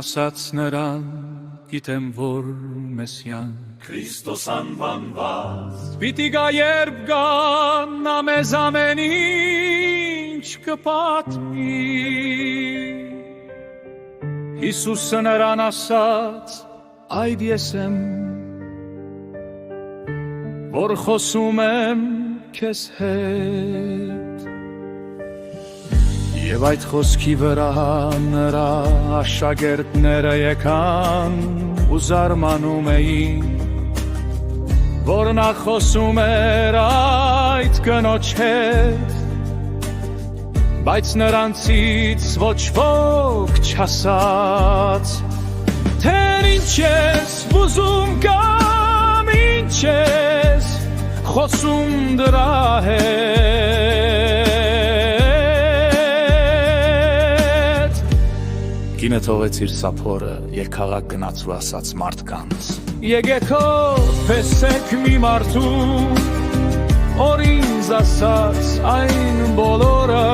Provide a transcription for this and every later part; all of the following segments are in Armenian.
ասաց նրան, գիտեմ, որ Մեսիան Քրիստոս անվանված պիտի գա, երբ գա, նա մեզ ամեն ինչ կպատմի։ Հիսուսը նրան ասաց, այդ ես եմ, որ խոսում եմ քեզ հետ։ Եվ այդ խոսքի վրա նրա աշակերտները եկան ու զարմանում էին, որ նա խոսում էր այդ կնոջ հետ, բայց նրանցից ոչ ոք չասաց, թե ինչ ես ուզում կամ ինչ ես խոսում դրա հետ։ Կինը թողեց իր սափորը, երկհաղաք գնաց ու ասաց մարդկանց. Եկեք տեսեք մի մարդու, որ ինձ ասաց այն բոլորը,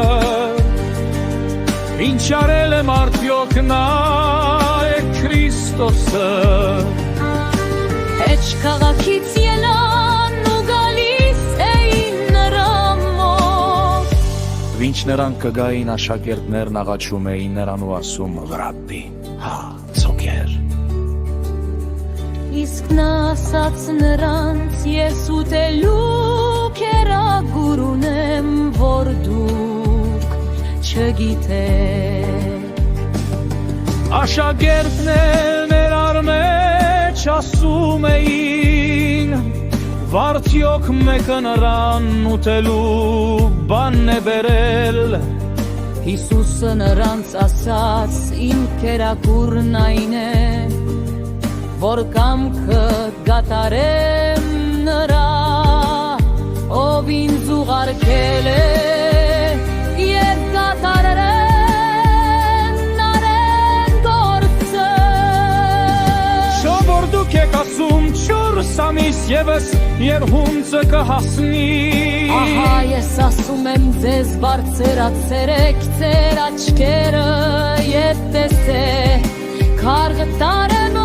ինչ արել եմ արդյոք նա է Քրիստոսը։ Հեչ քաղաքից ելան ու գալիս էին նրա մոտ, Ինչ նրանք կգային աշակերտներն աղաչում էին նրան ու ասում. Ռաբբի, հա, ցոքեր։ իսկ նա ասաց նրանց. ես ուտելու կերագուր ունեմ, որ դուք չգիտեք։ Աշակերտներն նրան մեջ ասում էին. Վարդյոք մեկը նրան ուտելու բան է բերել։ Հիսուսը նրանց ասաց. իմ կերակուրն այն է, որ կամքը կատարեմ նրա, ով ինձ ուղարկել է, և կատարեմ նարեն գործը։ Շո որ դուք եք ասում 4 ամիս ևս և հունձը կհասնի։ Ահա ես ասում եմ ձեզ, բարձրացրեք ձեր աչքերը և տեսեք, քարղ տարենոր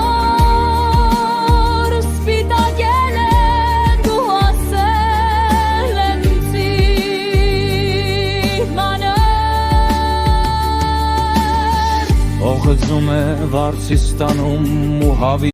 սպիտակել են ու հասել են ծիմաներ։ Օղձում է վարձի ստանում ու հավի